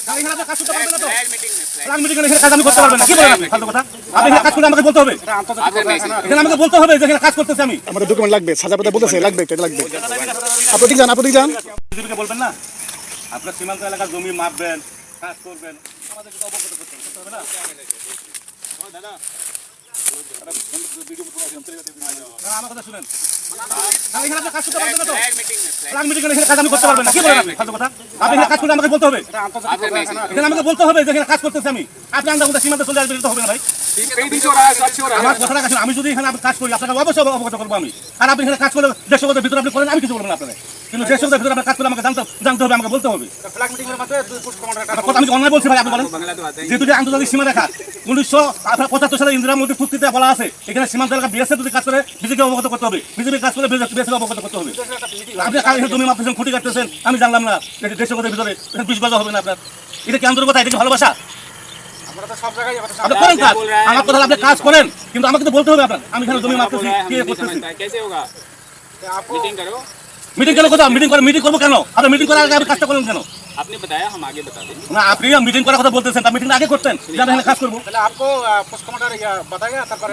এখানে আপনি কাজ করতে পারবেন না তো? ফ্ল্যাগ মিটিং এখানে কাজ আমি করতে পারবেন না। কি বলেন আপনি? ফালতু কথা। আপনি এখানে কাজ করলে আমাকে বলতে হবে। এখানে আমাকে বলতে হবে যে এখানে কাজ করতেছি আমি। আমাদের ডকুমেন্ট লাগবে, সাজাপত্র বলতেছে লাগবে, এটা লাগবে। আপনি যান, আপনি যান। বিজেপিকে বলবেন না আপনার সীমান্ত এলাকার জমি মাপবেন, কাজ করবেন, আমাদের কিন্তু অবগত করতে হবে না। দাদা আমার কথা শুনেন, এখানে আপনি কাজ করতে পারবেন না তো? ফ্ল্যাগ মিটিং এখানে কাজ আমি করতে পারবেন না। কি বলেন আপনি? ফালতু কথা। আপনি এখানে কাজ করলে আমাকে বলতে হবে। এখানে আমাকে বলতে হবে যে এখানে কাজ করতেছি আমি। আপনি আমাদের সীমান্তে চলে আসবেন, এটা হবে না ভাই। আমার কথাটা কাছে আমি যদি এখানে কাজ করি আপনাকে অবশ্যই অবগত করবো আমি। আর আপনি এখানে কাজ করলে দেশগতের ভিতরে আপনি করেন, আমি কিছু বলবো না আপনাকে। কিন্তু দেশগতের ভিতরে আপনার কাজ করলে আমাকে জানতে হবে, আমাকে বলতে হবে। আমি অন্যায় বলছি ভাই, আপনি বলেন। যেহেতু আন্তর্জাতিক সীমা রেখা 1975 সালে ইন্দিরা মোদী চুক্তিতে বলা আছে এখানে সীমান্ত এলাকা বিএসএফ যদি কাজ করে বিজেপিকে অবগত করতে হবে, বিজেপি কাজ করে বিএসএফ অবগত করতে হবে। আপনি কাজে জমি মাপতেছেন, খুঁটি কাটতেছেন, আমি জানলাম না দেশগতের ভিতরে বিষ বাজা হবে না আপনার। এটা কি আন্তরিকতা? এটা কি ভালোবাসা? আপনি করেন কাজ, আমার কথা আপনি কাজ করেন, কিন্তু আমাকে তো বলতে হবে আপনার আমি এখানে জমি মাপতেছি, কি করতেছি। মিটিং কেন কথা? মিটিং করবো কেন? আপনি মিটিং করার আগে আপনি কাজটা করেন কেন? आपने बताया हम आगे बता दें। না আপনি মিটিং করার কথা বলতেছেন, তা মিটিং আগে করতেন যে আমি এখানে কাজ করবো।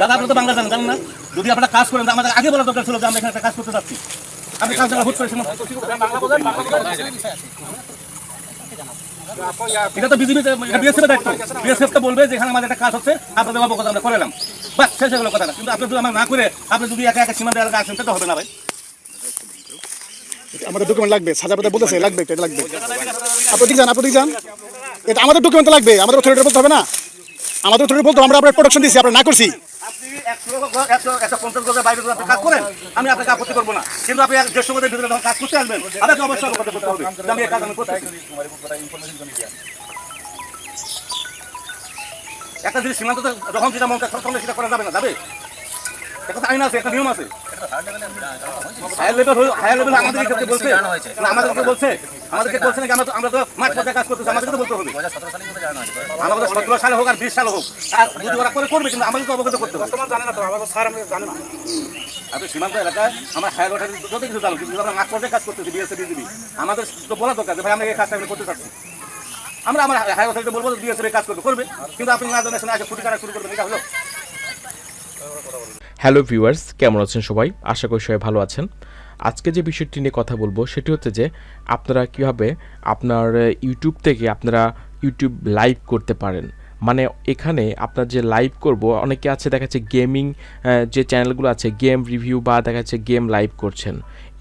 দাদা আপনি তো বাংলা জানেন না? যদি আপনারা কাজ করেন আমাদের আগে বলা দরকার ছিল যে আমরা এখানে একটা কাজ করতে যাচ্ছি। আপনি কাজ হুট করেছেন। এটা তো বিজেপি বিএসএফ দায়িত্ব। বিএসএফ তো বলবে যে এখানে আমাদের একটা কাজ হচ্ছে, আপনাদের অবগত আমরা করালাম, বাস শেষ হয়ে গেল কথাটা। কিন্তু আপনি যদি আমার না করে আপনি যদি একা একা সীমান্ত এলাকা আসেন সেটা হবে না ভাই। আমাদের ডকুমেন্ট লাগবে, সাজাপত্র বলতেছে লাগবে, এটা লাগবে। আপনি যান, আপনি যান। এটা আমাদের ডকুমেন্ট লাগবে, আমাদের অথরিটি বলতে হবে না। আমাদের অথরিটি বলতে আমরা আপনার প্রোডাকশন দিয়েছি, আমরা না করছি। আপনি 150 গজের বাইরে যদি আপনি কাজ করেন আমি আপনাকে আপত্তি করবো না, কিন্তু আপনি 150 গজের ভিতরে যখন কাজ করতে আসবেন আপনাকে অবশ্যই অবগত করতে হবে যে আমি এই কাজ আমি করতেছি। একটা যদি সীমান্ত যখন যেটা মন চায় তখন সেটা করা যাবে না, যাবে? একটা আইন আছে, একটা নিয়ম আছে। হায়ার লেভেল আমাদেরকে বলছে না, আমাদেরকে বলছে নাকি আমরা তো মাঠ পর্যায়ে কাজ করতেছি, আমাদেরকে তো বলতে হবে। আমাদের 17 সালে হোক আর 20 সালে হোক, আর যদি ওরা করবে কিন্তু আমাদেরকে অবগত করতে হবে। আপনি সীমান্ত এলাকায় আমার হায়ার ওঠার যত কিছু জানো, কিন্তু আমরা মাঠ পর্যায়ে কাজ করতেছি বিএসএফ বিজিবি, আমাদের তো বলা দরকার যে ভাই আমরা এই কাজটা আমি করতে চাচ্ছি। আমরা আমার হায়ার ওঠারিতে বলবো বিএসএফ কাজ করবে, কিন্তু আপনি না জানেন আসে খুঁটি কাটা শুরু করবেন, এটা হলো। হ্যালো ভিউয়ার্স, কেমন আছেন সবাই? আশা করি সবাই ভালো আছেন। আজকে যে বিষয়টি নিয়ে কথা বলবো সেটি হচ্ছে যে আপনারা কীভাবে আপনার ইউটিউব থেকে আপনারা ইউটিউব লাইভ করতে পারেন। মানে এখানে আপনার যে লাইভ করব, অনেকে আছে দেখা যাচ্ছে গেমিং যে চ্যানেলগুলো আছে গেম রিভিউ বা দেখা যাচ্ছে গেম লাইভ করছেন,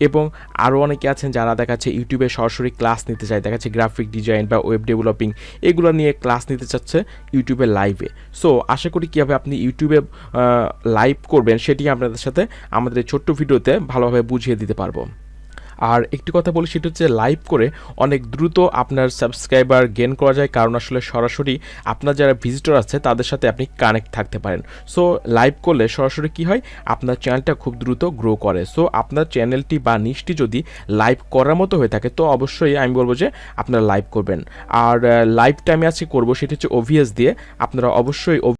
এবং আরও অনেকে আছেন যারা দেখা যাচ্ছে ইউটিউবে সরাসরি ক্লাস নিতে চায়, দেখা যাচ্ছে গ্রাফিক ডিজাইন বা ওয়েব ডেভেলপিং এগুলো নিয়ে ক্লাস নিতে চাচ্ছে ইউটিউবে লাইভে। সো আশা করি কীভাবে আপনি ইউটিউবে লাইভ করবেন সেটি আপনাদের সাথে আমাদের এই ছোট্ট ভিডিওতে ভালোভাবে বুঝিয়ে দিতে পারবো। আর একটি কথা বলি, সেটা হচ্ছে লাইভ করে অনেক দ্রুত আপনার সাবস্ক্রাইবার গেইন করা যায়, কারণ আসলে সরাসরি আপনার যারা ভিজিটর আছে তাদের সাথে আপনি কানেক্ট থাকতে পারেন। সো লাইভ করলে সরাসরি কি হয়, আপনার চ্যানেলটা খুব দ্রুত গ্রো করে। সো আপনার চ্যানেলটি বা নিশটি যদি লাইভ করার মতো হয়ে থাকে তো অবশ্যই আমি বলবো যে আপনারা লাইভ করবেন। আর লাইভটা আমি আজকে করবো সেটা হচ্ছে OBS দিয়ে। আপনারা অবশ্যই